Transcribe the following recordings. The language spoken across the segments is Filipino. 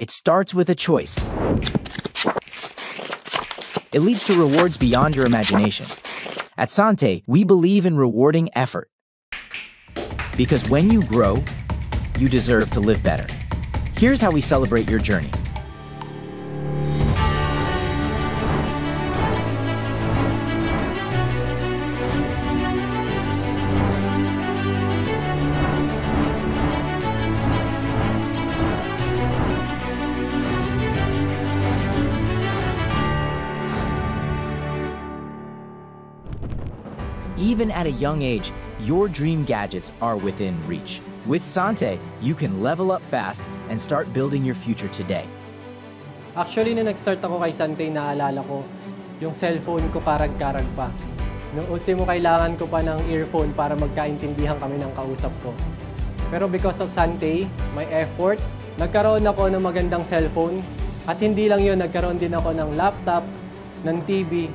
It starts with a choice. It leads to rewards beyond your imagination. At Sante, we believe in rewarding effort. Because when you grow, you deserve to live better. Here's how we celebrate your journey. Even at a young age, your dream gadgets are within reach. With Sante, you can level up fast and start building your future today. Actually, nung nag-start ako kay Sante, naalala ko, yung cellphone ko karag-karag pa. Nung ultimo, kailangan ko pa ng earphone para magkaintindihan kami ng kausap ko. Pero because of Sante, my effort, nagkaroon ako ng magandang cellphone. At hindi lang yun, nagkaroon din ako ng laptop, ng TV,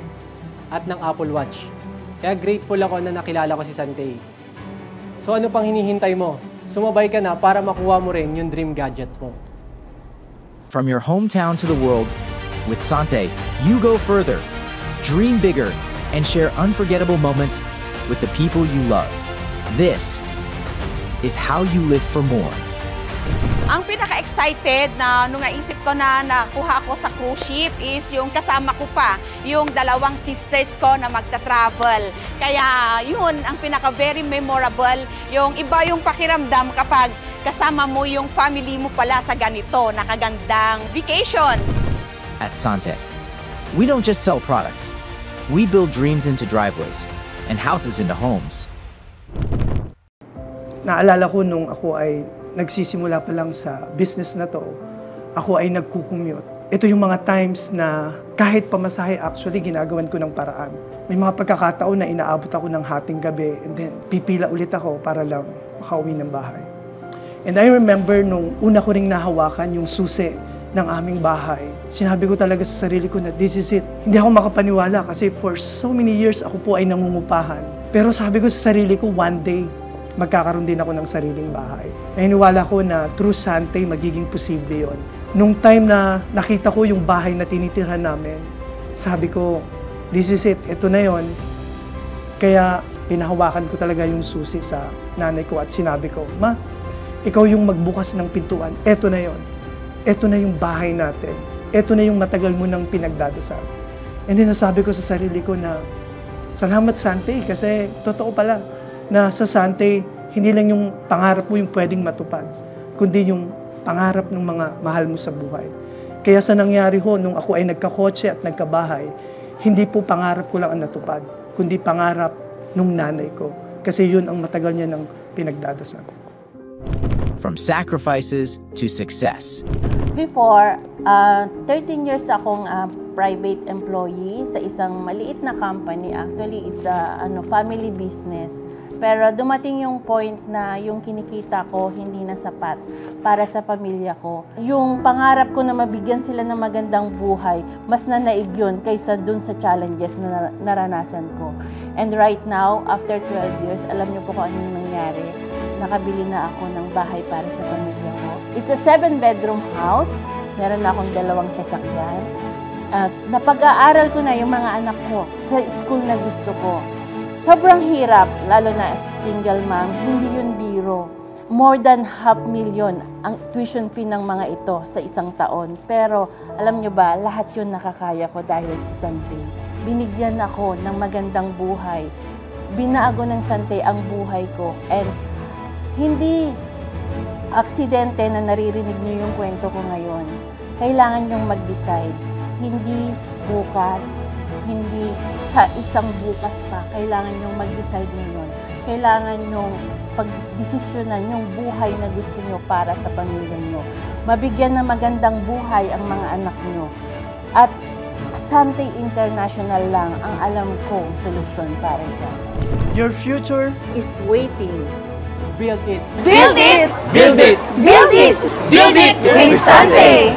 at ng Apple Watch. Kaya grateful ako na nakilala ko si Sante. So ano pang hinihintay mo? Sumabay ka na para makuha mo rin yung dream gadgets mo. From your hometown to the world, with Sante, you go further, dream bigger, and share unforgettable moments with the people you love. This is how you live for more. Ang pinaka-excited na nung naisip ko na nakuha ko sa cruise ship is yung kasama ko pa, yung dalawang sisters ko na magta-travel. Kaya yun, ang pinaka-very memorable, yung iba yung pakiramdam kapag kasama mo yung family mo pala sa ganito, nakagandang vacation. At Sante, we don't just sell products. We build dreams into driveways and houses into homes. Naalala ko nung ako ay nagsisimula pa lang sa business na to, ako ay nagkukumute. Ito yung mga times na kahit pamasahe, actually, ginagawan ko ng paraan. May mga pagkakataon na inaabot ako ng hating gabi and then pipila ulit ako para lang makauwi ng bahay. And I remember nung una ko ring nahawakan yung susi ng aming bahay, sinabi ko talaga sa sarili ko na this is it. Hindi ako makapaniwala kasi for so many years ako po ay nangungupahan. Pero sabi ko sa sarili ko, one day, magkakaroon din ako ng sariling bahay. Naniniwala ko na through Sante, magiging posible yon. Nung time na nakita ko yung bahay na tinitirhan namin, sabi ko, this is it, ito na yon. Kaya pinahawakan ko talaga yung susi sa nanay ko at sinabi ko, Ma, ikaw yung magbukas ng pintuan, ito na yon. Ito na yung bahay natin. Ito na yung matagal mo nang pinagdadasal. And then nasabi ko sa sarili ko na, salamat Sante, kasi totoo pala, na sa Sante, hindi lang yung pangarap mo yung pwedeng matupad, kundi yung pangarap ng mga mahal mo sa buhay. Kaya sa nangyari ho, nung ako ay nagkakotse at nagkabahay, hindi po pangarap ko lang ang natupad, kundi pangarap nung nanay ko. Kasi yun ang matagal niya ng pinagdadasal. From sacrifices to success. Before, 13 years akong private employee sa isang maliit na company. Actually, it's a family business. Pero dumating yung point na yung kinikita ko hindi na sapat para sa pamilya ko. Yung pangarap ko na mabigyan sila ng magandang buhay, mas nanaig yun kaysa dun sa challenges na naranasan ko. And right now, after 12 years, alam niyo po kung ano yung nangyari. Nakabili na ako ng bahay para sa pamilya ko. It's a 7-bedroom house. Meron na akong 2 sasakyan. At napag-aaral ko na yung mga anak ko sa school na gusto ko. Sobrang hirap, lalo na as a single mom, hindi yun biro. More than 500,000 ang tuition fee ng mga ito sa isang taon. Pero alam nyo ba, lahat yun nakakaya ko dahil sa Sante. Binigyan ako ng magandang buhay. Binago ng Sante ang buhay ko. And hindi aksidente na naririnig nyo yung kwento ko ngayon. Kailangan nyong mag-decide. Hindi bukas, hindi sa isang bukas pa, kailangan nyong mag-decide ngayon. Kailangan nyong pag-desisyonan yung buhay na gusto nyo para sa pamilya nyo. Mabigyan ng magandang buhay ang mga anak nyo. At Sante International lang ang alam kong solusyon para dyan. Your future is waiting. Build it! Build it! Build it! Build it! Build it with Sante!